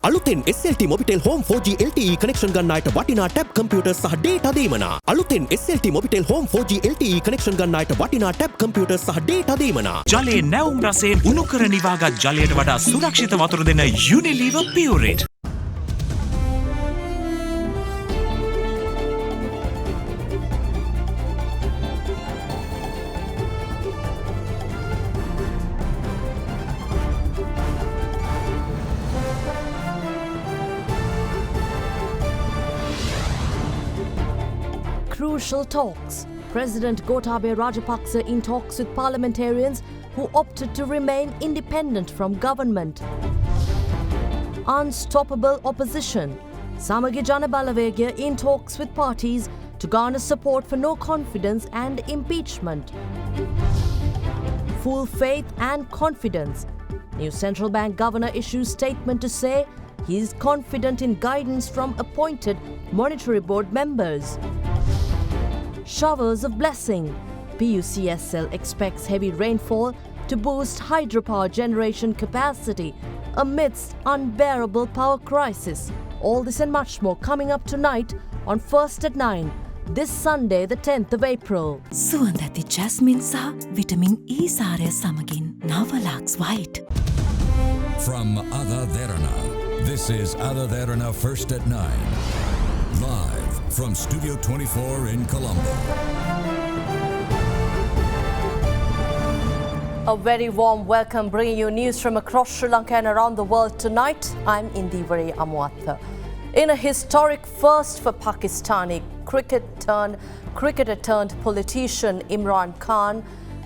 අලුතෙන් SLT Mobitel Home 4G LTE connection ගන්නයිට වටිනා tab computers සහ data දීමනා. අලුතෙන් SLT Mobitel Home 4G LTE connection ගන්නයිට වටිනා tab computers සහ data දීමනා. ජලයේ නැවුම් රසයෙන් උණු කර නිවාගත් ජලයට වඩා සුරක්ෂිත වතුර දෙන Unilever Pureit. Crucial talks. President Gotabaya Rajapaksa in talks with parliamentarians who opted to remain independent from government. Unstoppable opposition. Samagi Jana Balavegya in talks with parties to garner support for no confidence and impeachment. Full faith and confidence. New central bank governor issues statement to say he is confident in guidance from appointed monetary board members. Showers of blessing. PUCSL expects heavy rainfall to boost hydropower generation capacity amidst unbearable power crisis. All this and much more coming up tonight on First at 9, this Sunday the 10th of April. සුවඳ jasmine සහ vitamin E සාරය සමගින් Navalax White. From AdaDerana, this is AdaDerana First at 9. Live from Studio 24 in Colombo. A very warm welcome, bringing you news from across Sri Lanka and around the world tonight. I'm Indivari Amwatha. In a historic first for Pakistani cricketer turned politician Imran Khan,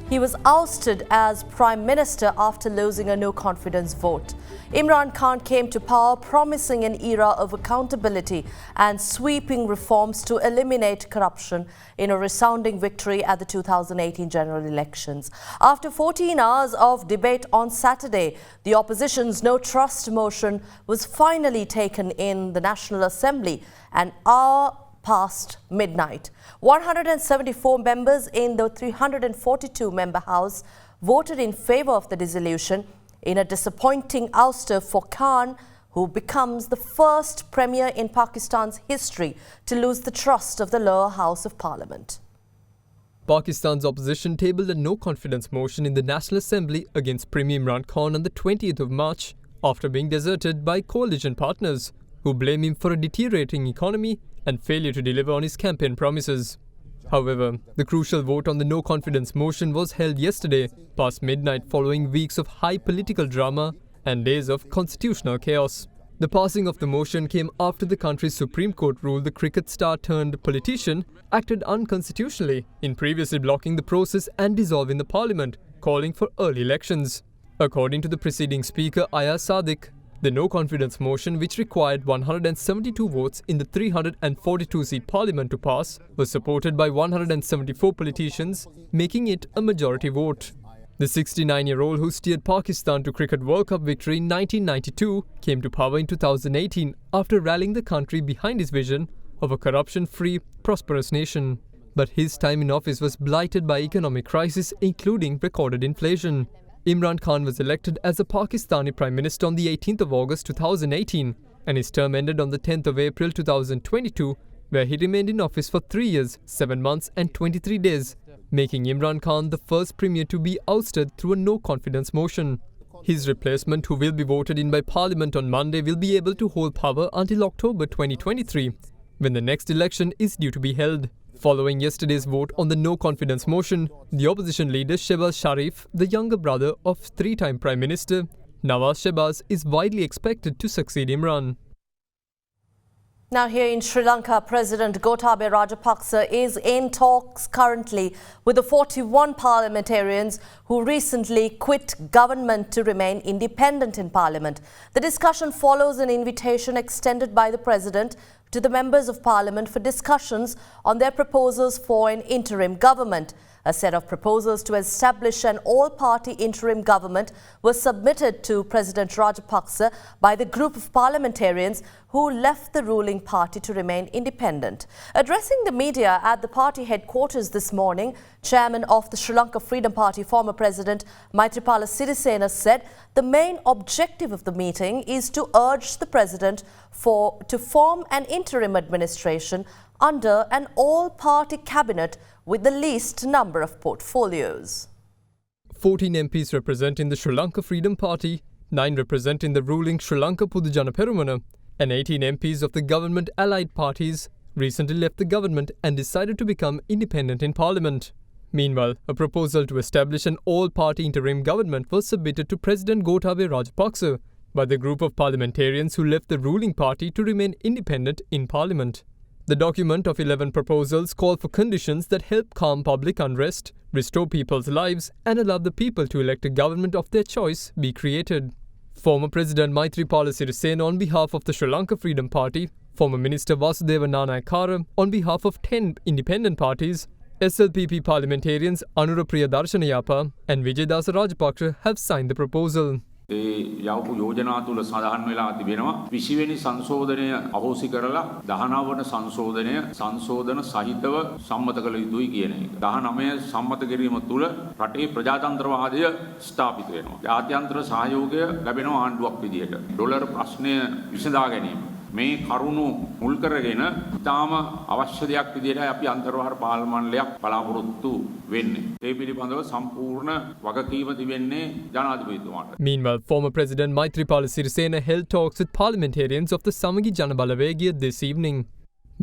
he was ousted as Prime Minister after losing a no-confidence vote. Imran Khan came to power promising an era of accountability and sweeping reforms to eliminate corruption in a resounding victory at the 2018 general elections. After 14 hours of debate on Saturday, the opposition's no trust motion was finally taken in the National Assembly an hour past midnight. 174 members in the 342-member House voted in favour of the dissolution in a disappointing ouster for Khan, who becomes the first premier in Pakistan's history to lose the trust of the lower house of parliament. Pakistan's opposition tabled a no-confidence motion in the National Assembly against Premier Imran Khan on the 20th of March after being deserted by coalition partners who blame him for a deteriorating economy and failure to deliver on his campaign promises. However, the crucial vote on the no-confidence motion was held yesterday, past midnight, following weeks of high political drama and days of constitutional chaos. The passing of the motion came after the country's Supreme Court ruled the cricket star turned politician acted unconstitutionally in previously blocking the process and dissolving the parliament, calling for early elections. According to the preceding speaker, Ayaz Sadiq, the no-confidence motion, which required 172 votes in the 342-seat parliament to pass, was supported by 174 politicians, making it a majority vote. The 69-year-old who steered Pakistan to Cricket World Cup victory in 1992 came to power in 2018 after rallying the country behind his vision of a corruption-free, prosperous nation. But his time in office was blighted by economic crisis, including recorded inflation. Imran Khan was elected as a Pakistani Prime Minister on the 18th of August 2018 and his term ended on the 10th of April 2022, where he remained in office for 3 years, 7 months and 23 days, making Imran Khan the first premier to be ousted through a no-confidence motion. His replacement, who will be voted in by Parliament on Monday, will be able to hold power until October 2023, when the next election is due to be held. Following yesterday's vote on the no-confidence motion, the opposition leader Shehbaz Sharif, the younger brother of three-time Prime Minister Nawaz Shehbaz, is widely expected to succeed Imran. Now here in Sri Lanka, President Gotabaya Rajapaksa is in talks currently with the 41 parliamentarians who recently quit government to remain independent in parliament. The discussion follows an invitation extended by the president to the members of parliament for discussions on their proposals for an interim government. A set of proposals to establish an all-party interim government was submitted to President Rajapaksa by the group of parliamentarians who left the ruling party to remain independent. Addressing the media at the party headquarters this morning, Chairman of the Sri Lanka Freedom Party, former President Maithripala Sirisena, said the main objective of the meeting is to urge the President to form an interim administration under an all-party cabinet with the least number of portfolios. 14 MPs representing the Sri Lanka Freedom Party, 9 representing the ruling Sri Lanka Pudujana Perumana, and 18 MPs of the government-allied parties recently left the government and decided to become independent in parliament. Meanwhile, a proposal to establish an all-party interim government was submitted to President Gotabaya Rajapaksa by the group of parliamentarians who left the ruling party to remain independent in parliament. The document of 11 proposals call for conditions that help calm public unrest, restore people's lives, and allow the people to elect a government of their choice be created. Former President Maithripala Sirisena on behalf of the Sri Lanka Freedom Party, former Minister Vasudeva Nanayakkara on behalf of 10 independent parties, SLPP parliamentarians Anura Priyadarshana and Vijayadasa Rajapaksa have signed the proposal. යවපු යෝජනා තුල සඳහන් වෙලා තිබෙනවා 20 වෙනි සංශෝධනය අහෝසි කරලා 19 වන සංශෝධනය සංශෝධන සහිතව සම්මත කළ යුතුයි කියන එක. 19 සම්මත කිරීම තුල රටේ ප්‍රජාතන්ත්‍රවාදය ස්ථාපිත වෙනවා. ජාත්‍යන්තර සහයෝගය ලැබෙනවා ආණ්ඩුවක් විදියට. ඩොලර් ප්‍රශ්නය විසඳා ගැනීම. මේ කරුණු මුල් කරගෙන ඉතාම අවශ්‍ය දෙයක් විදියට අපි අන්තර්වාර පාර්ලිමේන්තුවක් බලාපොරොත්තු වෙන්නේ. ඒ පිළිබඳව සම්පූර්ණ වගකීම තිබෙන්නේ ජනාධිපතිතුමාට. Meanwhile, former President Maithripala Sirisena held talks with parliamentarians of the Samagi Janabalawegaya this evening.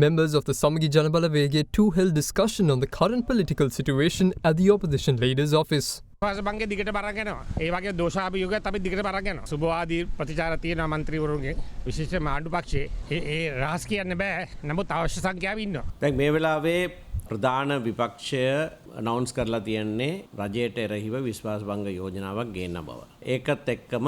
Members of the Samagi Janabalawegaya too held discussion on the current political situation at the opposition leader's office. පාසබංගේ දිගට බරක් යනවා. ඒ වගේ දෝෂාභියෝගයක් අපි දිගට බරක් යනවා. සුබවාදී ප්‍රතිචාර තියෙන മന്ത്രിවරුන්ගේ විශේෂ මාඩු පක්ෂයේ ඒ රහස් කියන්න බෑ. නමුත් අවශ්‍ය සංඛ්‍යාව ඉන්නවා. දැන් මේ වෙලාවේ ප්‍රධාන විපක්ෂය අනවුන්ස් කරලා තියන්නේ රජයට එරෙහිව විශ්වාසභංග යෝජනාවක් ගේන්න බව. ඒකත් එක්කම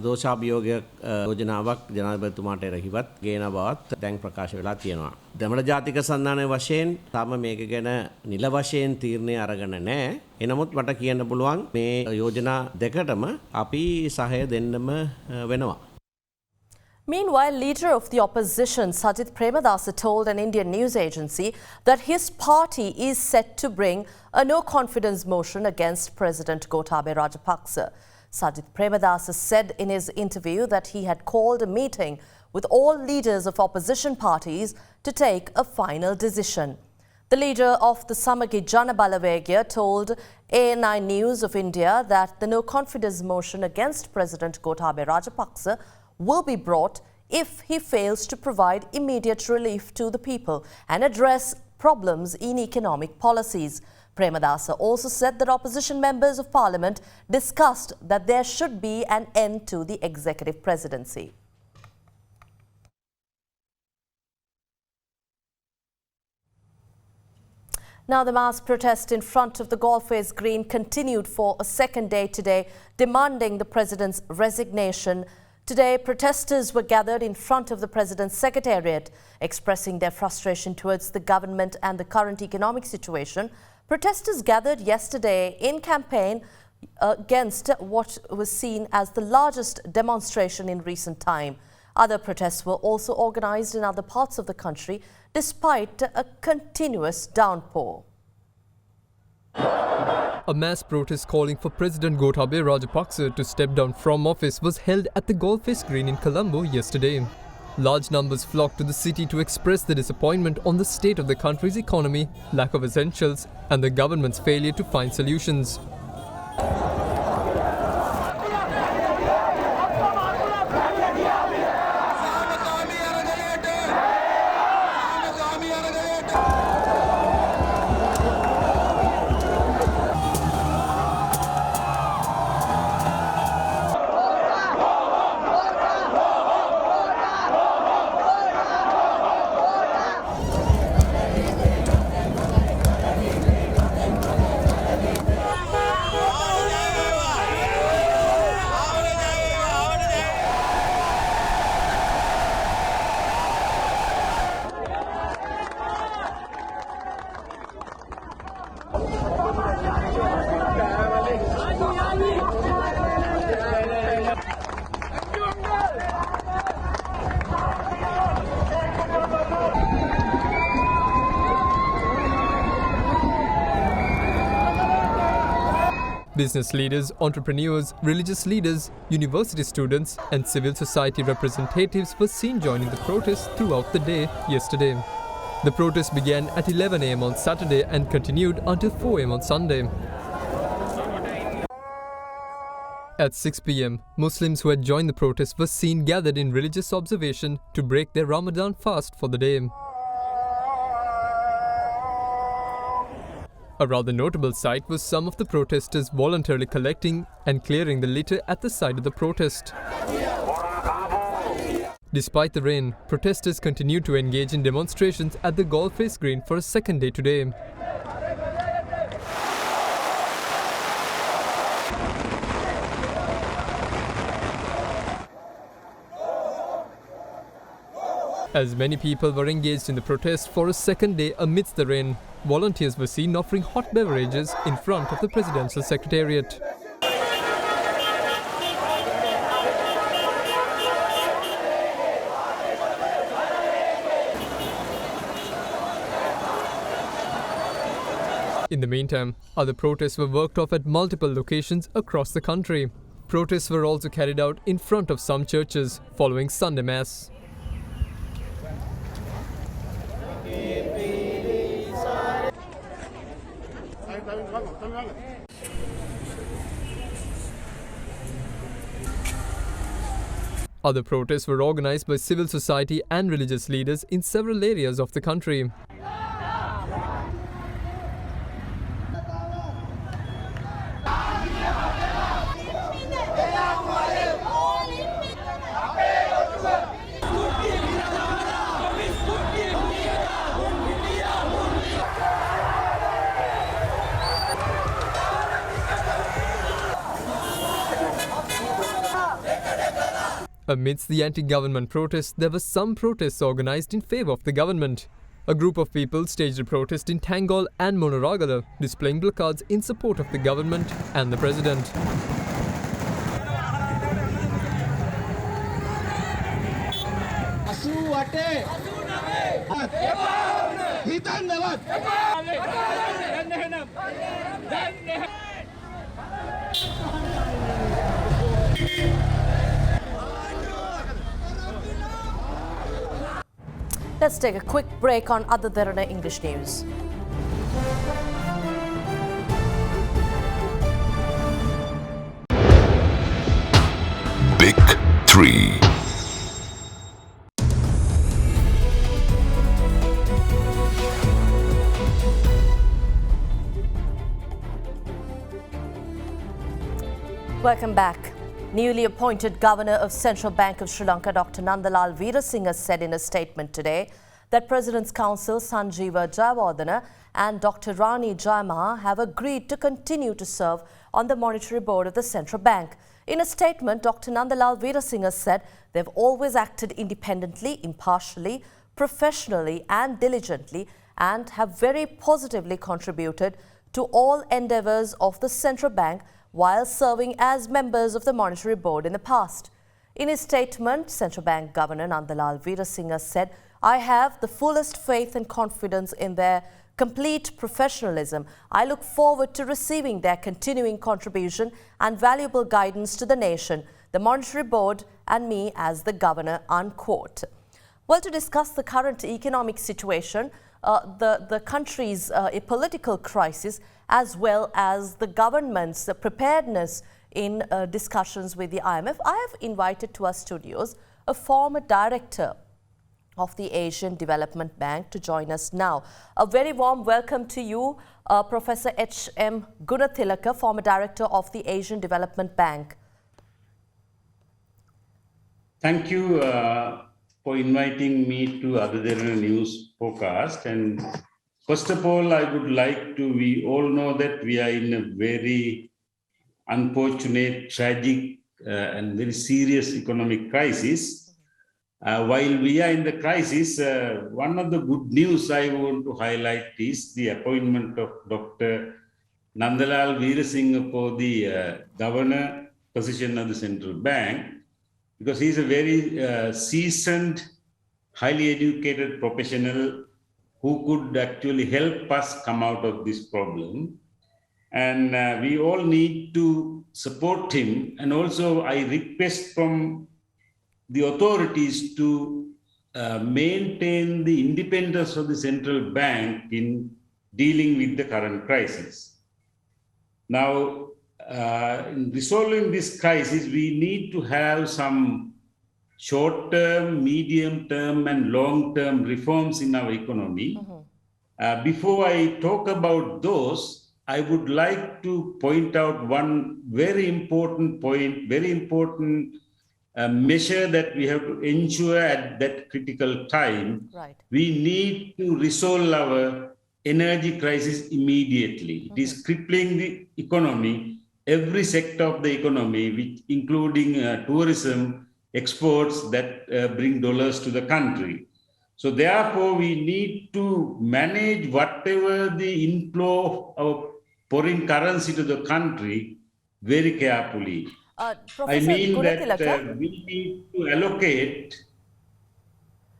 දෝෂාභියෝග යෝජනාවක් ජනාධිපතිතුමාට එරෙහිවත් ගේන බවත් දැන් ප්‍රකාශ වෙලා තියෙනවා. දෙමළ ජාතික සන්ධානයේ වශයෙන් තාම මේක ගැන නිල වශයෙන් තීරණය අරගෙන නැහැ. එනමුත් මට කියන්න පුළුවන් මේ යෝජනා දෙකටම අපි සහය දෙන්නම වෙනවා. Meanwhile, leader of the opposition, Sajith Premadasa, told an Indian news agency that his party is set to bring a no-confidence motion against President Gotabaya Rajapaksa. Sajith Premadasa said in his interview that he had called a meeting with all leaders of opposition parties to take a final decision. The leader of the Samagi Janabalawegaya told ANI News of India that the no-confidence motion against President Gotabaya Rajapaksa will be brought if he fails to provide immediate relief to the people and address problems in economic policies. Premadasa also said that opposition members of parliament discussed that there should be an end to the executive presidency. Now, the mass protest in front of the Golfways Green continued for a second day today, demanding the president's resignation. Today, protesters were gathered in front of the president's secretariat, expressing their frustration towards the government and the current economic situation. Protesters gathered yesterday in campaign against what was seen as the largest demonstration in recent time. Other protests were also organized in other parts of the country, despite a continuous downpour. A mass protest calling for President Gotabaya Rajapaksa to step down from office was held at the Golfways Green in Colombo yesterday. Large numbers flocked to the city to express their disappointment on the state of the country's economy, lack of essentials, and the government's failure to find solutions. Business leaders, entrepreneurs, religious leaders, university students, and civil society representatives were seen joining the protest throughout the day yesterday. The protest began at 11 a.m. on Saturday and continued until 4 a.m. on Sunday. At 6 p.m., Muslims who had joined the protest were seen gathered in religious observation to break their Ramadan fast for the day. A rather notable sight was some of the protesters voluntarily collecting and clearing the litter at the side of the protest. Despite the rain, protesters continued to engage in demonstrations at the golf race green for a second day today. As many people were engaged in the protest for a second day amidst the rain, volunteers were seen offering hot beverages in front of the presidential secretariat. In the meantime, other protests were worked off at multiple locations across the country. Protests were also carried out in front of some churches following Sunday Mass. Other protests were organized by civil society and religious leaders in several areas of the country. Amidst the anti-government protests, there were some protests organized in favor of the government. A group of people staged a protest in Tangol and Monoragala, displaying placards in support of the government and the president. Let's take a quick break on AdaDerana English news. Big 3. Welcome back. Newly appointed Governor of Central Bank of Sri Lanka, Dr. Nandalal Veerasinghe, said in a statement today that President's Counsel Sanjeeva Jayawardena and Dr. Rani Jayamaha have agreed to continue to serve on the Monetary Board of the Central Bank. In a statement, Dr. Nandalal Veerasinghe said they've always acted independently, impartially, professionally and diligently and have very positively contributed to all endeavours of the Central Bank while serving as members of the Monetary Board in the past. In his statement, Central Bank Governor Nandalal Veerasinghe said, "I have the fullest faith and confidence in their complete professionalism. I look forward to receiving their continuing contribution and valuable guidance to the nation, the Monetary Board and me as the Governor," unquote. Well, to discuss the current economic situation, the country's political crisis, as well as the government's preparedness in discussions with the IMF, I have invited to our studios a former director of the Asian Development Bank to join us now. A very warm welcome to you, Professor H.M. Gunathilaka, former director of the Asian Development Bank. Thank you for inviting me to AdaDerana News podcast. And first of all, I would like to, we all know that we are in a very unfortunate, tragic and very serious economic crisis. While we are in the crisis, one of the good news I want to highlight is the appointment of Dr. Nandalal Veerasinghe for the governor position of the central bank, because he's a very seasoned, highly educated professional who could actually help us come out of this problem. And we all need to support him. And also I request from the authorities to maintain the independence of the central bank in dealing with the current crisis. Now, in resolving this crisis, we need to have some short-term, medium-term, and long-term reforms in our economy. Before I talk about those, I would like to point out one very important point, very important measure that we have to ensure at that critical time. Right. We need to resolve our energy crisis immediately. It is crippling the economy, every sector of the economy, which including tourism, exports that bring dollars to the country. So therefore, we need to manage whatever the inflow of foreign currency to the country very carefully. I mean that we need to allocate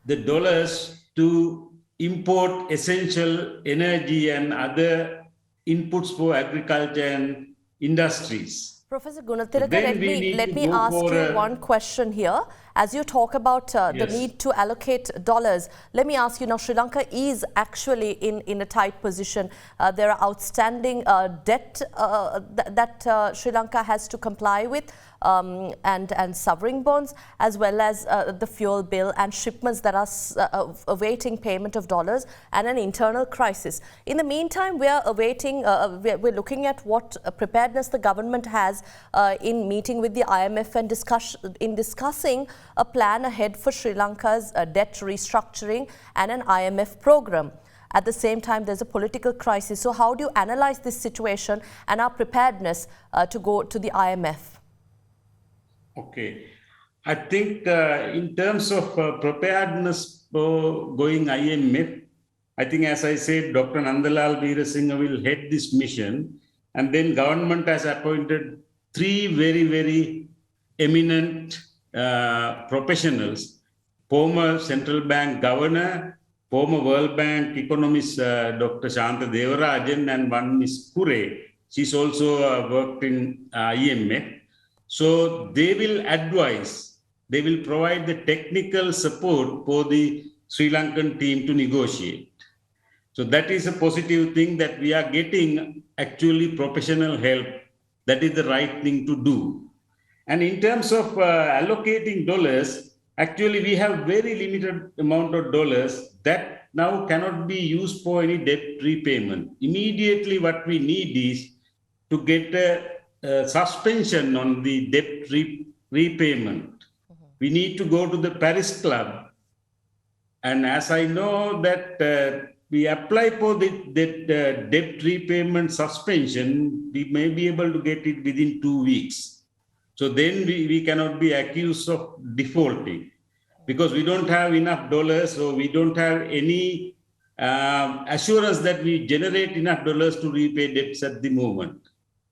the dollars to import essential energy and other inputs for agriculture and industries. Professor Gunathilaka, let me ask you one question here. As you talk about the need to allocate dollars, let me ask you now, Sri Lanka is actually in a tight position. There are outstanding debt that Sri Lanka has to comply with, and sovereign bonds, as well as the fuel bill and shipments that are awaiting payment of dollars, and an internal crisis. In the meantime, we are awaiting, we're looking at what preparedness the government has in meeting with the IMF and discussing a plan ahead for Sri Lanka's debt restructuring and an IMF program. At the same time, there's a political crisis. So how do you analyze this situation and our preparedness to go to the IMF? Okay. I think in terms of preparedness for going IMF, I think, as I said, Dr. Nandalal Veerasinghe will head this mission, and then government has appointed 3 very, very eminent professionals: former central bank governor, former World Bank economist Dr. Shanta Devarajan, and one Ms. Kure. She's also worked in IMF. So they will advise, they will provide the technical support for the Sri Lankan team to negotiate. So that is a positive thing, that we are getting actually professional help. That is the right thing to do. And in terms of allocating dollars, actually we have very limited amount of dollars that now cannot be used for any debt repayment. Immediately what we need is to get a suspension on the debt repayment. We need to go to the Paris Club. And as I know that we apply for the debt repayment suspension, we may be able to get it within 2 weeks. So then we cannot be accused of defaulting, because we don't have enough dollars, or we don't have any assurance that we generate enough dollars to repay debts at the moment.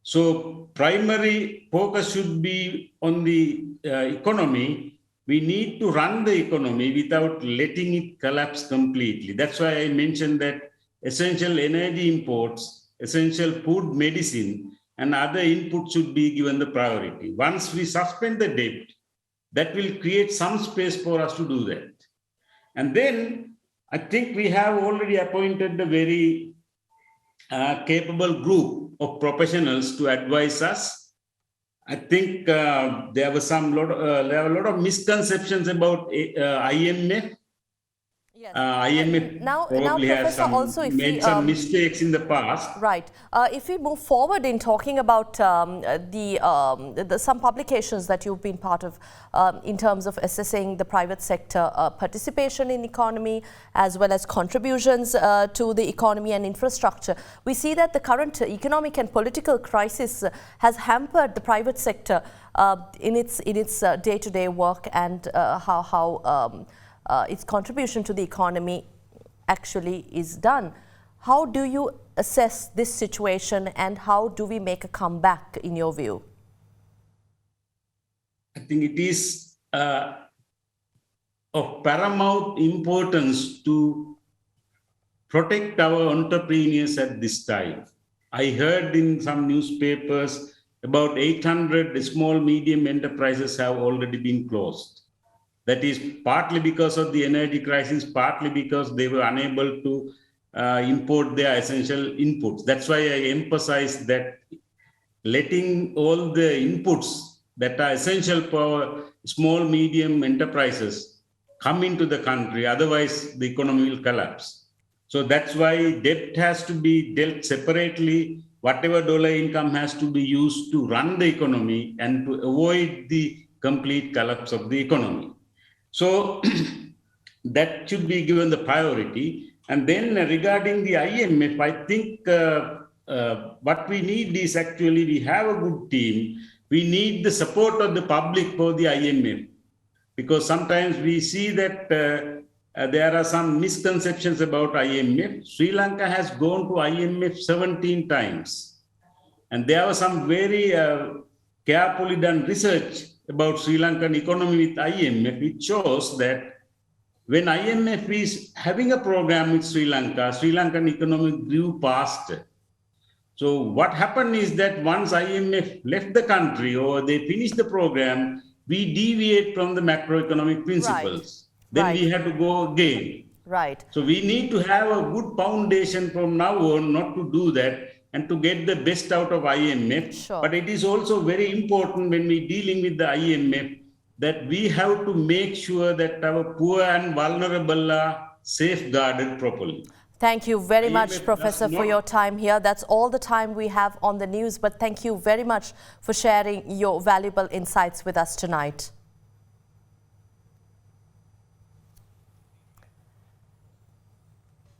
So primary focus should be on the economy. We need to run the economy without letting it collapse completely. That's why I mentioned that essential energy imports, essential food, medicine, and other inputs should be given the priority. Once we suspend the debt, that will create some space for us to do that. And then I think we have already appointed a very capable group of professionals to advise us. I think there were a lot of misconceptions about IMF. Yes. IMF now probably has also made some mistakes in the past. Right. If we move forward in talking about some publications that you've been part of in terms of assessing the private sector participation in economy, as well as contributions to the economy and infrastructure, we see that the current economic and political crisis has hampered the private sector in its day-to-day work, and how its contribution to the economy actually is done. How do you assess this situation, and how do we make a comeback in your view? I think it is of paramount importance to protect our entrepreneurs at this time. I heard in some newspapers about 800 small medium enterprises have already been closed. That is partly because of the energy crisis, partly because they were unable to import their essential inputs. That's why I emphasize that letting all the inputs that are essential for small, medium enterprises come into the country, otherwise the economy will collapse. So that's why debt has to be dealt separately. Whatever dollar income has to be used to run the economy and to avoid the complete collapse of the economy. So that should be given the priority. And then regarding the IMF, I think what we need is actually we have a good team. We need the support of the public for the IMF, because sometimes we see that there are some misconceptions about IMF. Sri Lanka has gone to IMF 17 times. And there was some very carefully done research about Sri Lankan economy with IMF, which shows that when IMF is having a program with Sri Lanka, Sri Lankan economy grew faster. So what happened is that once IMF left the country or they finished the program, we deviate from the macroeconomic principles. Then we have to go again. Right. So we need to have a good foundation from now on, not to do that and to get the best out of IMF. Sure. But it is also very important when we're dealing with the IMF that we have to make sure that our poor and vulnerable are safeguarded properly. Thank you very much, Professor, for your time here. That's all the time we have on the news, but thank you very much for sharing your valuable insights with us tonight.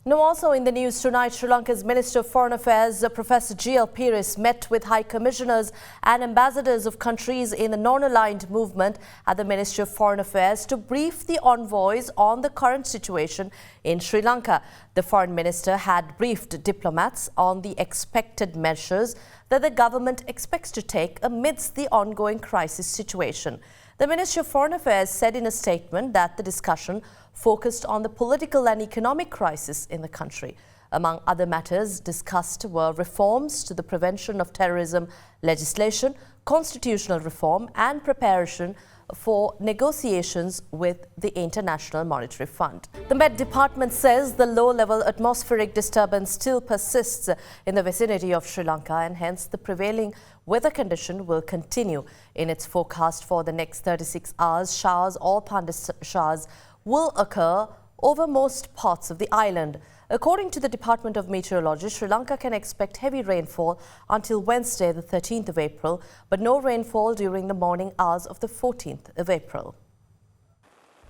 Now, also in the news tonight, Sri Lanka's Minister of Foreign Affairs, Professor G.L. Pires, met with high commissioners and ambassadors of countries in the non-aligned movement at the Ministry of Foreign Affairs to brief the envoys on the current situation in Sri Lanka. The Foreign Minister had briefed diplomats on the expected measures that the government expects to take amidst the ongoing crisis situation. The Ministry of Foreign Affairs said in a statement that the discussion focused on the political and economic crisis in the country. Among other matters discussed were reforms to the prevention of terrorism legislation, constitutional reform and preparation for negotiations with the International Monetary Fund. The Met Department says the low-level atmospheric disturbance still persists in the vicinity of Sri Lanka and hence the prevailing weather condition will continue. In its forecast for the next 36 hours, showers or thunderstorm showers will occur over most parts of the island. According to the Department of Meteorology, Sri Lanka can expect heavy rainfall until Wednesday, the 13th of April, but no rainfall during the morning hours of the 14th of April.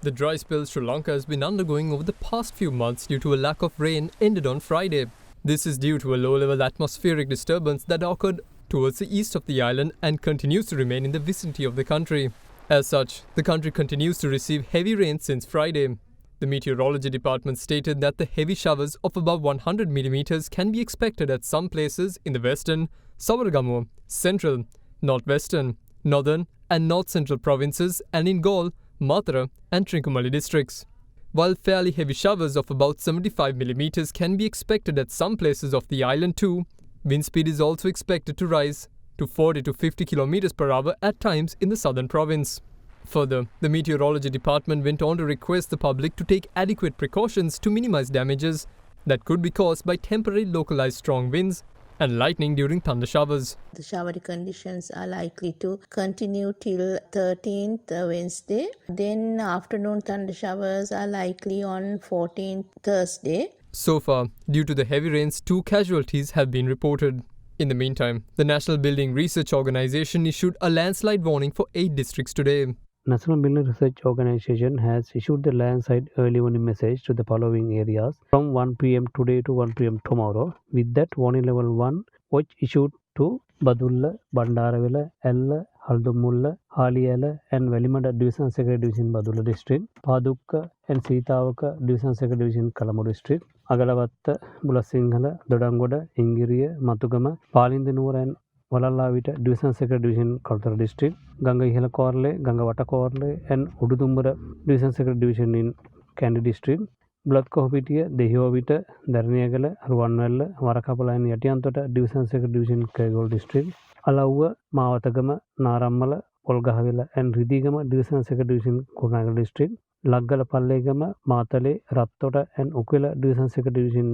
The dry spell Sri Lanka has been undergoing over the past few months due to a lack of rain ended on Friday. This is due to a low-level atmospheric disturbance that occurred towards the east of the island and continues to remain in the vicinity of the country. As such, the country continues to receive heavy rain since Friday. The Meteorology Department stated that the heavy showers of above 100 millimeters can be expected at some places in the western, Savaragamuwa, central, northwestern, northern and north-central provinces and in Galle, Matara and Trincomalee districts. While fairly heavy showers of about 75 millimeters can be expected at some places of the island too, wind speed is also expected to rise to 40 to 50 kilometers per hour at times in the southern province. Further, the Meteorology Department went on to request the public to take adequate precautions to minimize damages that could be caused by temporary localized strong winds and lightning during thunder showers. The showery conditions are likely to continue till 13th Wednesday. Then afternoon thunder showers are likely on 14th Thursday. So far, due to the heavy rains, 2 casualties have been reported. In the meantime, the National Building Research Organization issued a landslide warning for 8 districts today. National Building Research Organization has issued the landslide early warning message to the following areas from 1 p.m. today to 1 p.m. tomorrow. With that, warning level 1 was issued to Badulla, Bandarawala, Ella, Haldumulla, Haliyala and Velimada Division Secretary Division Badulla District, Padukka and Sitawaka Division Secretary Division Kalamu District, Agalawatta, Bulasinhala, Dodangoda, Ingiriya, Matugama, Palindanuwa and Walallavita Division Secretary Division Kaltara District, Ganga Ihela Korle, Ganga Wata Korle and Ududumbura Division Secretary Division in Kandy District, බුලත් කොහොපිටිය දෙහිවවිට දරණියගල Ruwanwella වරකපලයන් Yatiyantota ඩිවිසන් 2 division කේගොල් district Alawwa Mawathagama නාරම්මල Polgahawela and රිදීගම ඩිවිසන් 2 division Kurunegala district ලග්ගල Pallegama Matale Rattota and උකෙල ඩිවිසන් 2 division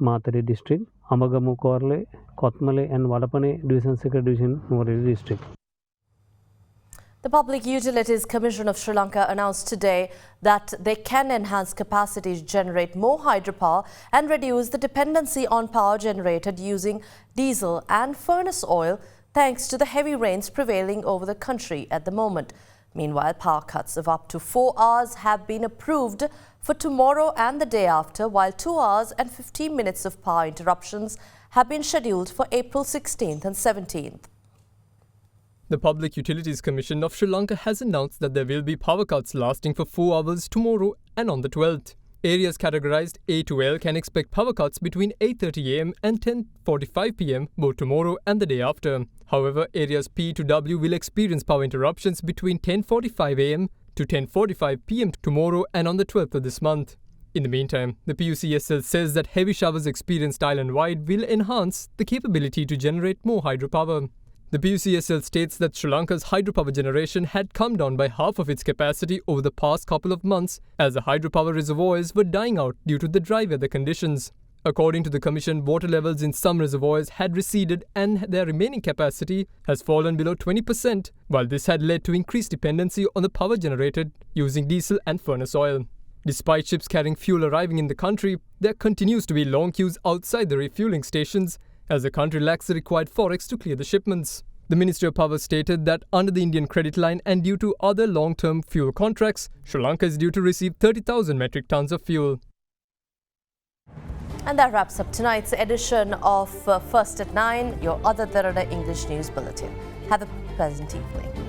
Matale district අමගමු කෝර්ලේ Kotmale and Walapane ඩිවිසන් 2 division Nuwara Eliya district. The Public Utilities Commission of Sri Lanka announced today that they can enhance capacity to generate more hydropower and reduce the dependency on power generated using diesel and furnace oil thanks to the heavy rains prevailing over the country at the moment. Meanwhile, power cuts of up to 4 hours have been approved for tomorrow and the day after, while 2 hours and 15 minutes of power interruptions have been scheduled for April 16th and 17th. The Public Utilities Commission of Sri Lanka has announced that there will be power cuts lasting for 4 hours tomorrow and on the 12th. Areas categorized A to L can expect power cuts between 8:30 am and 10:45 pm both tomorrow and the day after. However, areas P to W will experience power interruptions between 10:45 am to 10:45 pm tomorrow and on the 12th of this month. In the meantime, the PUCSL says that heavy showers experienced island-wide will enhance the capability to generate more hydropower. The PUCSL states that Sri Lanka's hydropower generation had come down by half of its capacity over the past couple of months as the hydropower reservoirs were dying out due to the dry weather conditions. According to the Commission, water levels in some reservoirs had receded and their remaining capacity has fallen below 20%, while this had led to increased dependency on the power generated using diesel and furnace oil. Despite ships carrying fuel arriving in the country, there continues to be long queues outside the refueling stations as the country lacks the required forex to clear the shipments. The Ministry of Power stated that under the Indian credit line and due to other long-term fuel contracts, Sri Lanka is due to receive 30,000 metric tons of fuel. And that wraps up tonight's edition of First at 9, your AdaDerana English News Bulletin. Have a pleasant evening.